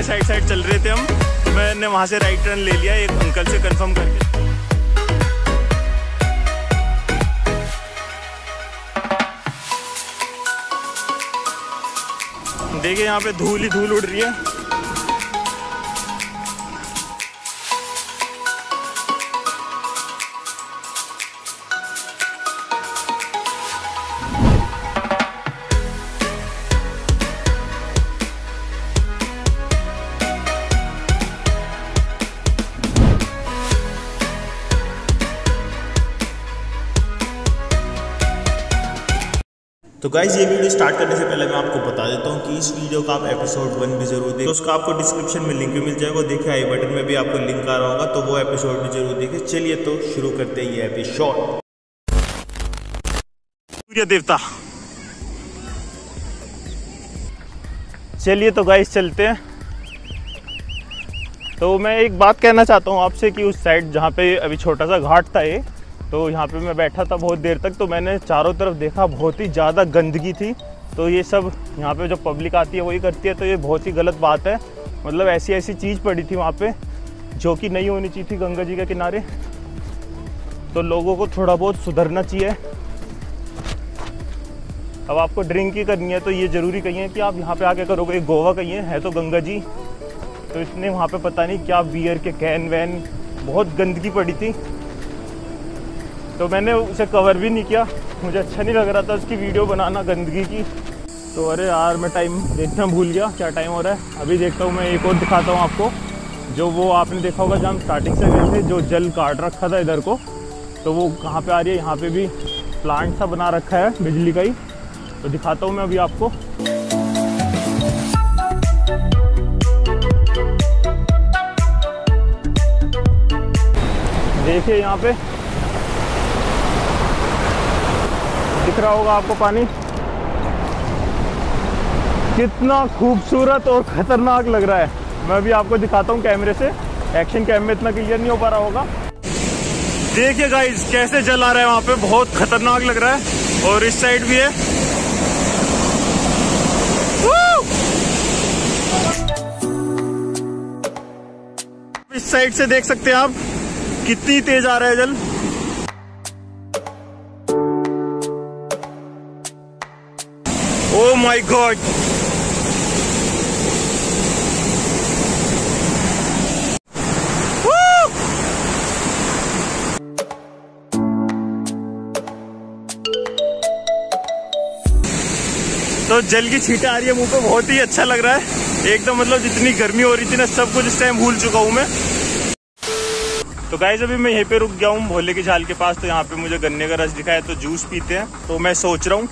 Side चल रहे थे हम, तो मैंने वहाँ से राइट टर्न ले लिया एक अंकल से कंफर्म करके। देखिए यहाँ पे धूल ही धूल उड़ रही है। तो गाइज ये वीडियो स्टार्ट करने से पहले मैं आपको बता देता हूँ कि इस वीडियो का आप एपिसोड 1 भी जरूर देखें, तो उसका आपको डिस्क्रिप्शन में लिंक भी मिल जाएगा। देखिए आई बटन में भी आपको लिंक आ रहा होगा, तो वो एपिसोड भी जरूर देखें। चलिए तो शुरू करते हैं ये एपिसोड। सूर्य देवता, चलिए तो गाइज चलते हैं। तो मैं एक बात कहना चाहता हूँ आपसे कि उस साइड जहाँ पे अभी छोटा सा घाट था ये, तो यहाँ पे मैं बैठा था बहुत देर तक, तो मैंने चारों तरफ देखा बहुत ही ज़्यादा गंदगी थी। तो ये सब यहाँ पे जो पब्लिक आती है वही करती है, तो ये बहुत ही गलत बात है। मतलब ऐसी चीज़ पड़ी थी वहाँ पे जो कि नहीं होनी चाहिए थी गंगा जी के किनारे। तो लोगों को थोड़ा बहुत सुधरना चाहिए। अब आपको ड्रिंक ही करनी है तो ये ज़रूरी कहीं है कि आप यहाँ पे आके करोगे। गोवा कहीं है तो गंगा जी, तो इसने वहाँ पे पता नहीं क्या बियर के कैन वैन, बहुत गंदगी पड़ी थी। तो मैंने उसे कवर भी नहीं किया, मुझे अच्छा नहीं लग रहा था उसकी वीडियो बनाना गंदगी की। तो अरे यार मैं टाइम देखना भूल गया, क्या टाइम हो रहा है। अभी देखता हूँ मैं एक और दिखाता हूँ आपको, जो वो आपने देखा होगा जहाँ हम स्टार्टिंग से गए थे, जो जल काट रखा था इधर को, तो वो कहाँ पे आ रही है। यहाँ पे भी प्लांट सा बना रखा है बिजली का ही, तो दिखाता हूँ मैं अभी आपको। देखिए यहाँ पे दिख रहा होगा आपको पानी, कितना खूबसूरत और खतरनाक लग रहा है। मैं भी आपको दिखाता हूँ कैमरे से, एक्शन कैम में इतना क्लियर नहीं हो पा रहा होगा। देखिए गाइस कैसे जल आ रहा है वहाँ पे, बहुत खतरनाक लग रहा है। और इस साइड भी है, इस साइड से देख सकते हैं आप कितनी तेज आ रहा है जल। Oh my God! तो जल की छींटे आ रही है मुंह पे, बहुत ही अच्छा लग रहा है एकदम। मतलब जितनी गर्मी हो रही थी ना, सब कुछ इस टाइम भूल चुका हूँ मैं। तो गाइस अभी मैं यहीं पे रुक गया हूँ भोले की झाल के पास। तो यहाँ पे मुझे गन्ने का रस दिखा है, तो जूस पीते हैं। तो मैं सोच रहा हूँ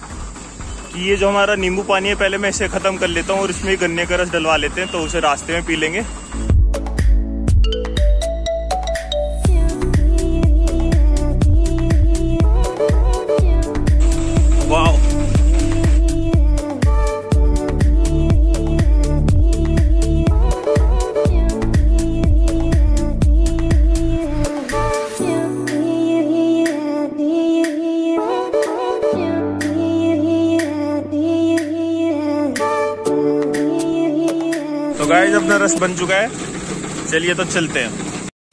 कि ये जो हमारा नींबू पानी है पहले मैं इसे खत्म कर लेता हूँ और इसमें गन्ने का रस डलवा लेते हैं, तो उसे रास्ते में पी लेंगे। वाह, गाइस अपना रस बन चुका है, चलिए तो चलते हैं।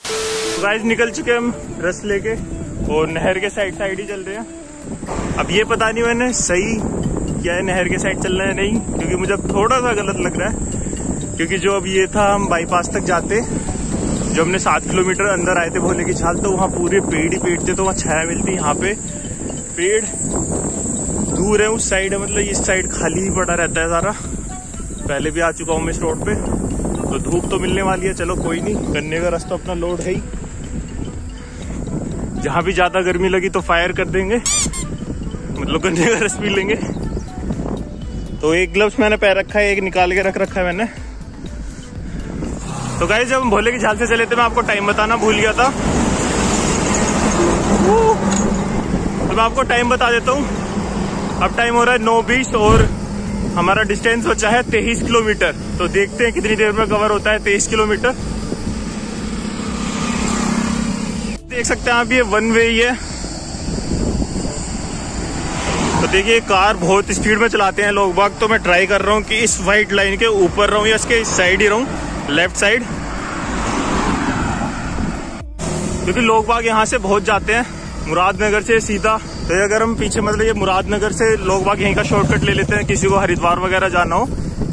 तो गाइस निकल चुके हम रस लेके और नहर के साइड ही चल रहे हैं। अब ये पता नहीं मैंने सही किया है नहर के साइड चलना है नहीं, क्योंकि मुझे थोड़ा सा गलत लग रहा है। क्योंकि जो अब ये था हम बाईपास तक जाते, जो हमने 7 किलोमीटर अंदर आए थे भोले की झाल, तो वहाँ पूरे पेड़ ही पेड़ थे, तो वहाँ छाया मिलती। यहाँ पे पेड़ दूर है, उस साइड है, मतलब इस साइड खाली ही पड़ा रहता है सारा। पहले भी आ चुका हूँ मैं इस रोड पे, तो धूप तो मिलने वाली है। चलो कोई नहीं, गन्ने का रस तो अपना लोड है ही। जहाँ भी ज्यादा गर्मी लगी तो फायर कर देंगे, मतलब गन्ने का रस पी लेंगे। तो एक ग्लव्स मैंने पहन रखा है, एक निकाल के रख रखा है मैंने। तो गाइस जब हम भोले की झाल से चले थे, मैं आपको टाइम बताना भूल गया था, तो मैं आपको टाइम बता देता हूँ। अब टाइम हो रहा है 9:20 और हमारा डिस्टेंस बचा है 23 किलोमीटर। तो देखते हैं कितनी देर में कवर होता है 23 किलोमीटर। देख सकते हैं आप, ये 1 वे ही है। तो देखिए कार बहुत स्पीड में चलाते हैं लोग बाग, तो मैं ट्राई कर रहा हूँ कि इस वाइट लाइन के ऊपर रहूं या इसके इस साइड ही रहूं, लेफ्ट साइड, क्योंकि लोग बाग यहाँ से बहुत जाते हैं मुरादनगर से सीधा। तो अगर हम पीछे मतलब ये मुरादनगर से लोग बाग यहीं का शॉर्टकट ले लेते हैं, किसी को हरिद्वार वगैरह जाना हो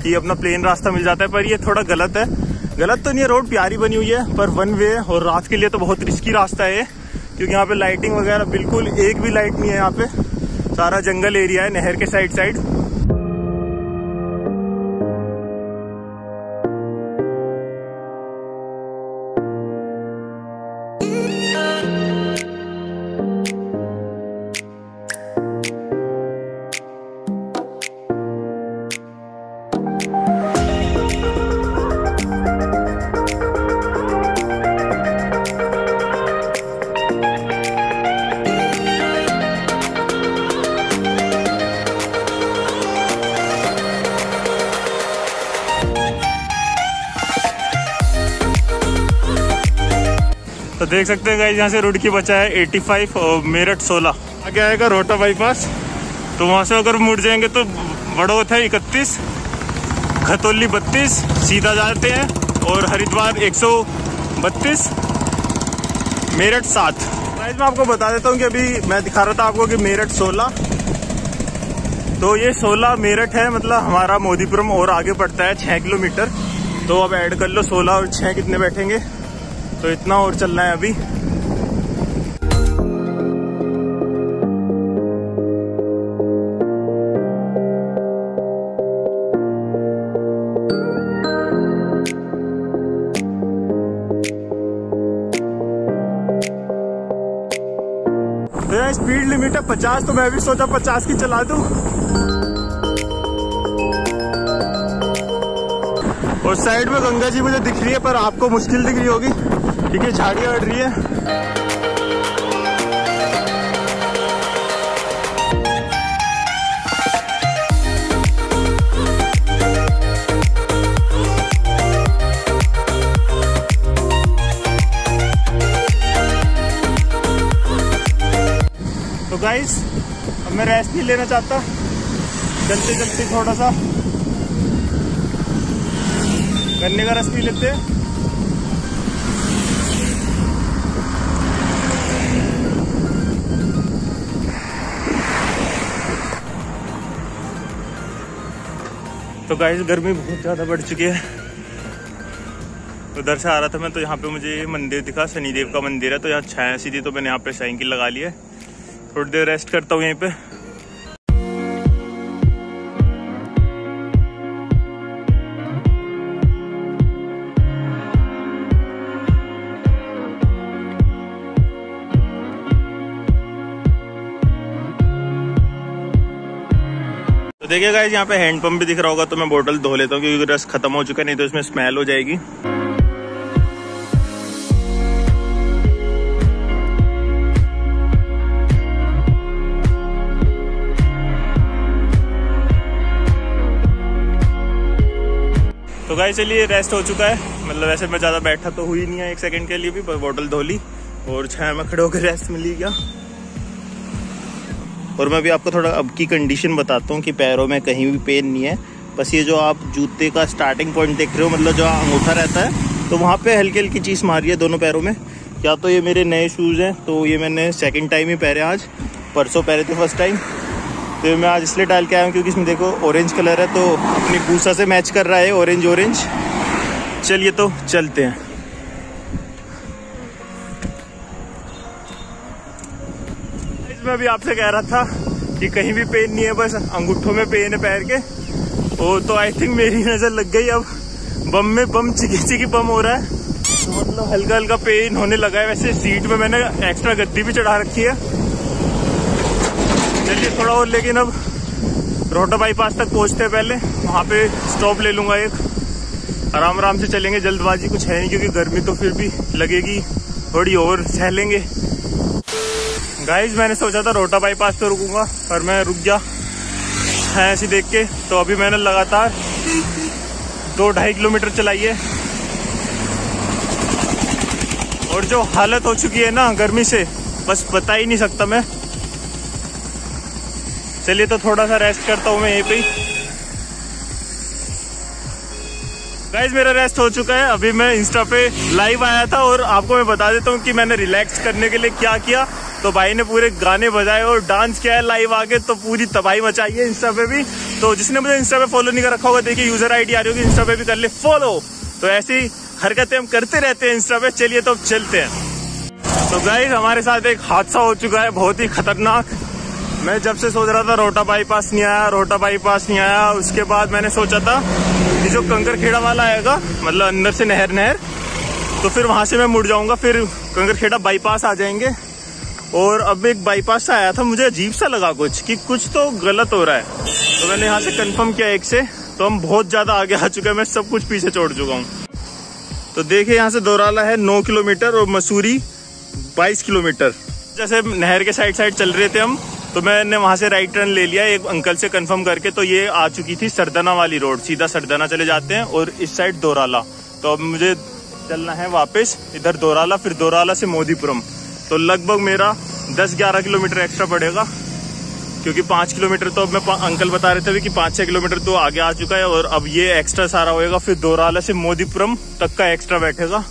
कि अपना प्लेन रास्ता मिल जाता है। पर ये थोड़ा गलत है। गलत तो नहीं है, रोड प्यारी बनी हुई है पर वन वे है और रात के लिए तो बहुत रिस्की रास्ता है ये, क्योंकि यहाँ पे लाइटिंग वगैरह बिल्कुल एक भी लाइट नहीं है। यहाँ पे सारा जंगल एरिया है नहर के साइड साइड। तो देख सकते हैं गाइस यहाँ से रुड़की बचा है 85 और मेरठ 16। आगे आएगा रोहटा बाईपास। तो वहाँ से अगर मुड़ जाएंगे तो बड़ौत है 31, खतौली 32 सीधा जाते हैं और हरिद्वार 132, मेरठ 7। गाइस मैं आपको बता देता हूँ कि अभी मैं दिखा रहा था आपको कि मेरठ 16, तो ये 16 मेरठ है, मतलब हमारा मोदीपुरम और आगे पड़ता है 6 किलोमीटर। तो अब ऐड कर लो 16 और 6 कितने बैठेंगे, तो इतना और चलना है अभी। तो यार स्पीड लिमिट है 50, तो मैं भी सोचा 50 की चला दूं। और साइड में गंगा जी मुझे दिख रही है, पर आपको मुश्किल दिख रही होगी क्योंकि झाड़ियां अड़ रही है। तो गाइस अब मैं रेस्ट नहीं लेना चाहता, चलते चलते थोड़ा सा गन्ने का रस पी लेते हैं। तो गाइस गर्मी बहुत ज़्यादा बढ़ चुकी है। उधर से आ रहा था मैं, तो यहाँ पे मुझे ये मंदिर दिखा, शनिदेव का मंदिर है। तो यहाँ छाया सी थी तो मैंने यहाँ पे साइकिल लगा ली है। थोड़ी देर रेस्ट करता हूँ यहीं पे। तो देखिए गाइस यहाँ पे हैंड पंप भी दिख रहा होगा, तो मैं बोतल धो लेता हूँ क्योंकि रस खत्म हो चुका है, नहीं तो इसमें स्मेल हो जाएगी। तो गाइस चलिए रेस्ट हो चुका है, मतलब वैसे मैं ज़्यादा बैठा तो हुई नहीं है 1 सेकंड के लिए भी, पर बोतल धो ली और छाया में खड़े होकर रेस्ट मिली गया। और मैं भी आपको थोड़ा अब की कंडीशन बताता हूँ कि पैरों में कहीं भी पेन नहीं है। बस ये जो आप जूते का स्टार्टिंग पॉइंट देख रहे हो, मतलब जो अंगूठा रहता है, तो वहाँ पे हल्की हल्की चीज़ मारी है दोनों पैरों में। या तो ये मेरे नए शूज़ हैं, तो ये मैंने सेकंड टाइम ही पहने आज, परसों पहने थे फर्स्ट टाइम। तो मैं आज इसलिए डाल के आया हूँ क्योंकि इसमें देखो ऑरेंज कलर है, तो अपनी पूसा से मैच कर रहा है ऑरेंज ऑरेंज। चलिए तो चलते हैं। मैं भी आपसे कह रहा था कि कहीं भी पेन नहीं है, बस अंगूठों में पेन है पैर के। वो तो आई थिंक मेरी नज़र लग गई, अब बम में बम चिकी बम हो रहा है, तो मतलब हल्का हल्का पेन होने लगा है। वैसे सीट में मैंने एक्स्ट्रा गद्दी भी चढ़ा रखी है। चलिए थोड़ा और, लेकिन अब रोहटा बाईपास तक पहुंचते हैं, पहले वहाँ पे स्टॉप ले लूँगा एक, आराम आराम से चलेंगे, जल्दबाजी कुछ है नहीं क्योंकि गर्मी तो फिर भी लगेगी, थोड़ी और सह लेंगे। गाइज मैंने सोचा था रोहटा बाईपास पे रुकूंगा, पर मैं रुक गया है ऐसी देख के। तो अभी मैंने लगातार 2-2.5 किलोमीटर चलाई है, और जो हालत हो चुकी है ना गर्मी से, बस बता ही नहीं सकता मैं। चलिए तो थोड़ा सा रेस्ट करता हूँ मैं यहीं पे ही। गाइस मेरा रेस्ट हो चुका है। अभी मैं इंस्टा पे लाइव आया था और आपको मैं बता देता हूँ कि मैंने रिलैक्स करने के लिए क्या किया। तो भाई ने पूरे गाने बजाए और डांस किया है लाइव आके, तो पूरी तबाही मचाई है इंस्टा पे भी। तो जिसने मुझे इंस्टा पे फॉलो नहीं कर रखा होगा, देखिए यूजर आईडी आ रही होगी, इंस्टा पे भी कर ले फॉलो। तो ऐसी हरकतें हम करते रहते हैं इंस्टा पे। चलिए तो अब चलते हैं। तो गाइस हमारे साथ एक हादसा हो चुका है, बहुत ही खतरनाक। मैं जब से सोच रहा था रोहटा बाईपास नहीं आया, उसके बाद मैंने सोचा था कि जो कंकरखेड़ा वाला आएगा, मतलब अंदर से नहर, तो फिर वहां से मैं मुड़ जाऊंगा, फिर कंकरखेड़ा बाईपास आ जाएंगे। और अब एक बाईपास से आया था, मुझे अजीब सा लगा कुछ कि कुछ तो गलत हो रहा है। तो मैंने यहाँ से कंफर्म किया एक से, तो हम बहुत ज्यादा आगे आ चुके हैं, मैं सब कुछ पीछे छोड़ चुका हूँ। तो देखिए यहाँ से दोराला है 9 किलोमीटर और मसूरी 22 किलोमीटर। जैसे नहर के साइड चल रहे थे हम, तो मैंने वहां से राइट टर्न ले लिया एक अंकल से कंफर्म करके। तो ये आ चुकी थी सरदाना वाली रोड, सीधा सरदाना चले जाते हैं और इस साइड दोराला। तो अब मुझे चलना है वापस इधर दोराला, फिर दोराला से मोदीपुरम। तो लगभग मेरा 10-11 किलोमीटर एक्स्ट्रा पड़ेगा, क्योंकि 5 किलोमीटर तो अब मैं अंकल बता रहे थे कि 5-6 किलोमीटर तो आगे आ चुका है, और अब ये एक्स्ट्रा सारा होएगा। फिर दोराला से मोदीपुरम तक का एक्स्ट्रा बैठेगा।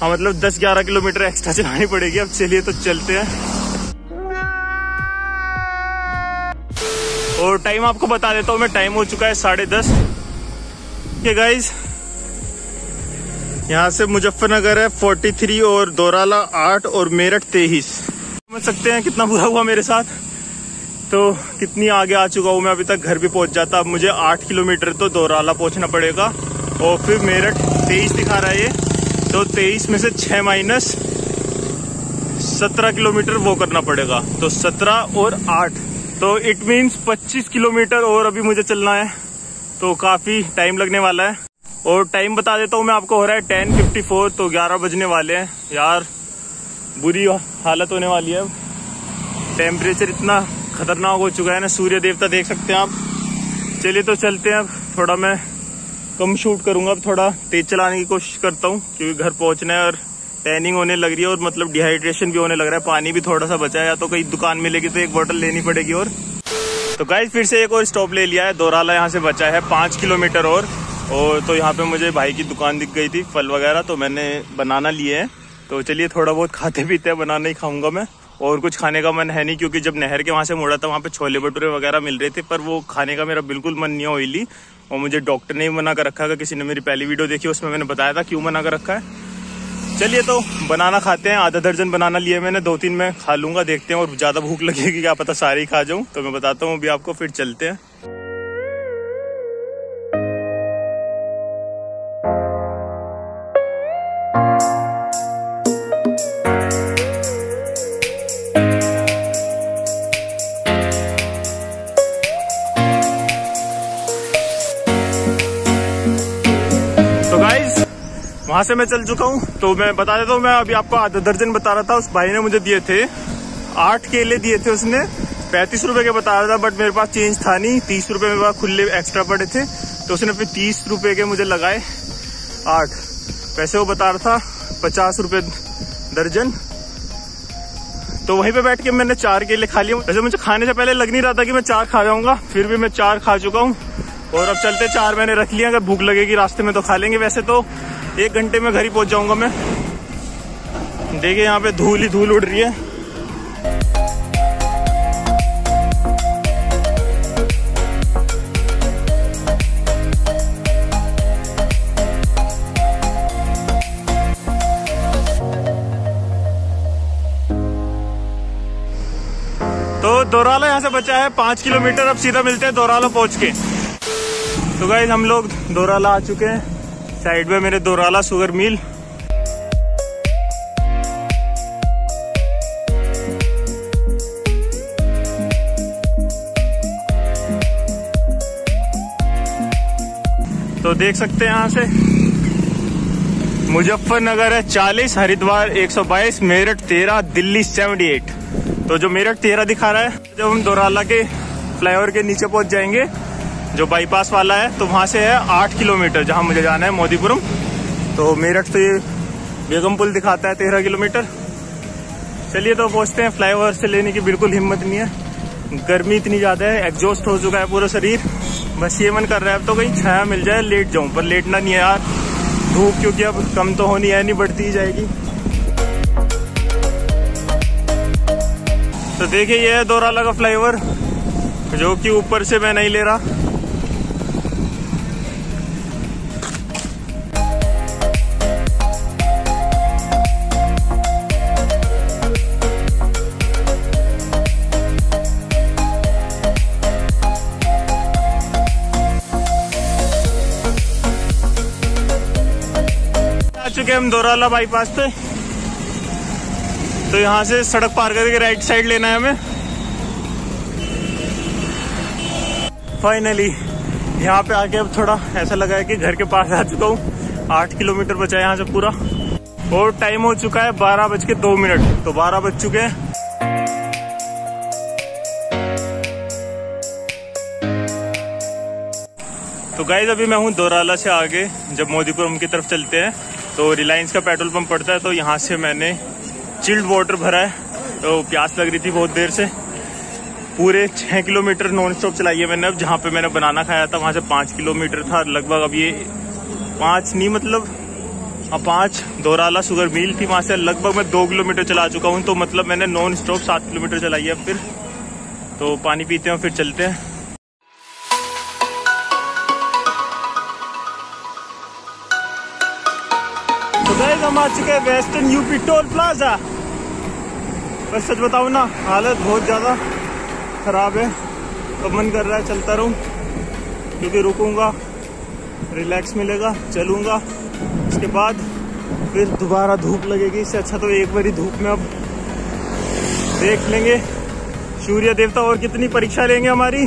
हाँ, मतलब 10-11 किलोमीटर एक्स्ट्रा चलानी पड़ेगी। अब चलिए तो चलते हैं। और टाइम आपको बता देता हूँ मैं, टाइम हो चुका है 10:30। ये गाइज यहाँ से मुजफ्फरनगर है 43 और दोराला 8 और मेरठ 23। समझ सकते हैं कितना बुरा हुआ मेरे साथ। तो कितनी आगे आ चुका हूँ मैं, अभी तक घर भी पहुंच जाता। अब मुझे 8 किलोमीटर तो दोराला पहुंचना पड़ेगा, और फिर मेरठ 23 दिखा रहा है ये। तो 23 में से 6 माइनस 17 किलोमीटर वो करना पड़ेगा। तो 17 और 8, तो इट मीन्स 25 किलोमीटर और अभी मुझे चलना है। तो काफी टाइम लगने वाला है। और टाइम बता देता हूँ मैं आपको, हो रहा है 10:54, तो 11 बजने वाले हैं। यार बुरी हालत होने वाली है। टेम्परेचर इतना खतरनाक हो चुका है ना, सूर्य देवता देख सकते हैं आप। चलिए तो चलते हैं। अब थोड़ा मैं कम शूट करूंगा, अब थोड़ा तेज चलाने की कोशिश करता हूँ, क्योंकि घर पहुंचना है और टैनिंग होने लग रही है, और मतलब डिहाइड्रेशन भी होने लग रहा है। पानी भी थोड़ा सा बचा है, या तो कहीं दुकान मिलेगी तो एक बोतल लेनी पड़ेगी। और तो गाइस फिर से एक और स्टॉप ले लिया है, दोराला यहाँ से बचा है 5 किलोमीटर और तो यहाँ पे मुझे भाई की दुकान दिख गई थी फल वगैरह, तो मैंने बनाना लिए हैं। तो चलिए थोड़ा बहुत खाते पीते हैं, बनाना ही खाऊंगा मैं। और कुछ खाने का मन है नहीं, क्योंकि जब नहर के वहां से मुड़ा था वहां पे छोले भटूरे वगैरह मिल रहे थे, पर वो खाने का मेरा बिल्कुल मन नहीं है ऑयली। और मुझे डॉक्टर ने भी मना कर रखा है, किसी ने मेरी पहली वीडियो देखी उसमें मैंने बताया था क्यों मना कर रखा है। चलिए तो बनाना खाते हैं। आधा दर्जन बनाना लिए मैंने, 2-3 मैं खा लूंगा, देखते हैं। और ज्यादा भूख लगेगी क्या पता सारे ही खा जाऊं, तो मैं बताता हूँ अभी आपको, फिर चलते हैं। वहां से मैं चल चुका हूँ, तो मैं बता देता हूँ। मैं अभी आपको आधा दर्जन बता रहा था, उस भाई ने मुझे दिए थे 8 केले दिए थे। उसने 35 रुपए के बता रहा था, बट मेरे पास चेंज था नहीं। 30 रुपए मेरे पास खुले एक्स्ट्रा पड़े थे, तो उसने फिर 30 रुपए के मुझे लगाए 8 पैसे। वो बता रहा था 50 रुपए दर्जन। तो वहीं पे बैठ के मैंने 4 केले खा लिए। वैसे मुझे खाने से पहले लग नहीं रहा था कि मैं 4 खा जाऊंगा, फिर भी मैं 4 खा चुका हूँ। और अब चलते 4 मैंने रख लिया, अगर भूख लगेगी रास्ते में तो खा लेंगे। वैसे तो 1 घंटे में घर ही पहुंच जाऊंगा मैं। देखिए यहाँ पे धूल ही धूल उड़ रही है। तो दोराला यहाँ से बचा है 5 किलोमीटर। अब सीधा मिलते हैं दोराला पहुंच के। तो गाइस हम लोग दोराला आ चुके हैं। साइड में मेरे दोराला शुगर मिल। तो देख सकते हैं यहाँ से मुजफ्फरनगर है 40, हरिद्वार 122, मेरठ 13, दिल्ली 78। तो जो मेरठ 13 दिखा रहा है, जब हम दोराला के फ्लाईओवर के नीचे पहुंच जाएंगे, जो बाईपास वाला है, तो वहां से है 8 किलोमीटर जहां मुझे जाना है मोदीपुरम। तो मेरठ से बेगम पुल दिखाता है 13 किलोमीटर। चलिए तो पहुंचते हैं। फ्लाईओवर से लेने की बिल्कुल हिम्मत नहीं है, गर्मी इतनी ज्यादा है, एग्जॉस्ट हो चुका है पूरा शरीर। बस ये मन कर रहा है अब तो कहीं छाया मिल जाए, लेट जाऊं, पर लेटना नहीं है यार, धूप क्योंकि अब कम तो होनी है नहीं, बढ़ती ही जाएगी। तो देखिए ये है दोराला का फ्लाईओवर, जो कि ऊपर से मैं नहीं ले रहा। आ चुके हम दोराला बाईपास पे। तो यहाँ से सड़क पार करके राइट साइड लेना है हमें। फाइनली यहाँ पे आके अब थोड़ा ऐसा लगा है कि घर के पास आ चुका हूँ। 8 किलोमीटर बचा है यहाँ से पूरा, और टाइम हो चुका है 12:02। तो 12 बज चुके हैं। तो गाइज अभी मैं हूँ दोराला से आगे, जब मोदीपुरम की तरफ चलते हैं तो रिलायंस का पेट्रोल पंप पड़ता है। तो यहाँ से मैंने चिल्ड वाटर भरा है, तो प्यास लग रही थी बहुत देर से। पूरे 6 किलोमीटर नॉन स्टॉप चलाई है मैंने। अब जहाँ पे मैंने बनाना खाया था वहाँ से 5 किलोमीटर था लगभग। अब ये 5 नहीं, मतलब 5 दोराला शुगर मिल थी, वहाँ से लगभग मैं 2 किलोमीटर चला चुका हूँ। तो मतलब मैंने नॉन स्टॉप 7 किलोमीटर चलाई है। अब फिर तो पानी पीते हैं, फिर चलते हैं। तो गाइस हम आ चुके हैं वेस्टर्न यूपी टोल प्लाजा। बस सच बताऊँ ना, हालत बहुत ज़्यादा खराब है। तो मन कर रहा है चलता रहूँ, क्योंकि रुकूंगा रिलैक्स मिलेगा, चलूँगा, उसके बाद फिर दोबारा धूप लगेगी। इससे अच्छा तो एक बारी धूप में अब देख लेंगे सूर्य देवता और कितनी परीक्षा लेंगे हमारी।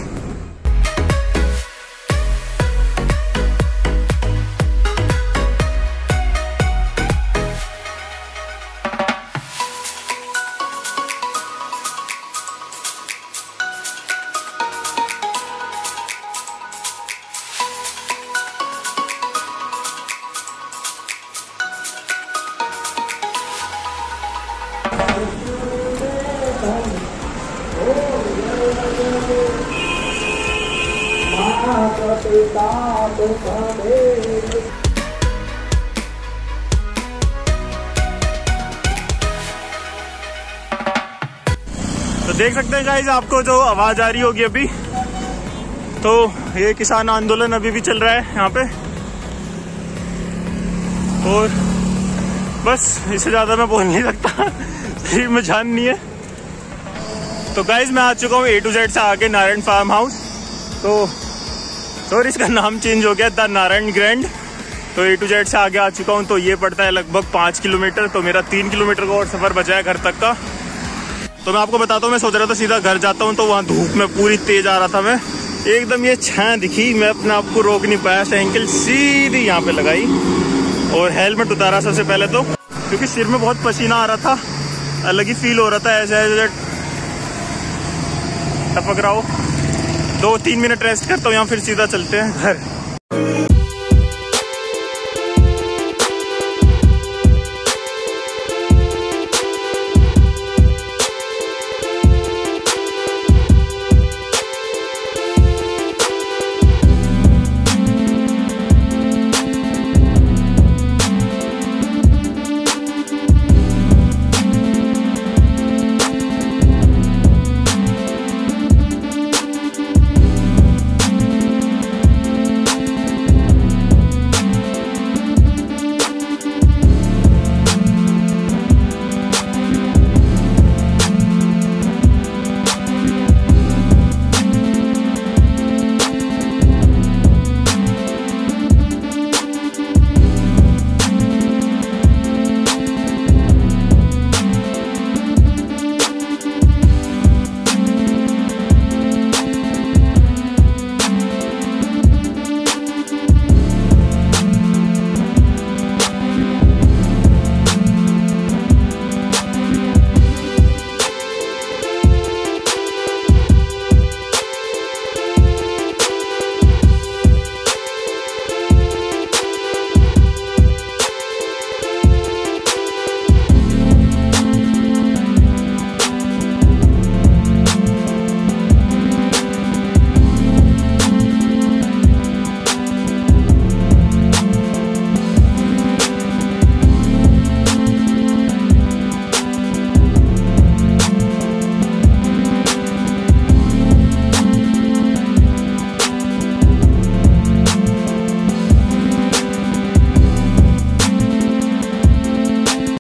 तो देख सकते हैं गाइस, आपको जो आवाज आ रही होगी अभी, तो ये किसान आंदोलन अभी भी चल रहा है यहाँ पे। और बस इससे ज्यादा मैं बोल नहीं सकता, शरीर में जान नहीं है। तो गाइस मैं आ चुका हूँ A to Z से आगे नारायण फार्म हाउस। तो सॉरी, इसका नाम चेंज हो गया, द नारायण ग्रैंड। तो A to Z से आगे आ चुका हूँ। तो ये पड़ता है लगभग 5 किलोमीटर। तो मेरा 3 किलोमीटर का और सफर बचा है घर तक का। तो मैं आपको बताता हूँ, मैं सोच रहा था सीधा घर जाता हूँ, तो वहाँ धूप में पूरी तेज आ रहा था मैं, एकदम ये छाया दिखी, मैं अपने आप को रोक नहीं पाया, साइकिल सीधी यहाँ पे लगाई और हेलमेट उतारा सबसे पहले तो, क्योंकि सिर में बहुत पसीना आ रहा था, अलग ही फील हो रहा था, ऐसे टपक रहा हो। 2-3 मिनट रेस्ट करता हूँ यहाँ, फिर सीधा चलते हैं घर।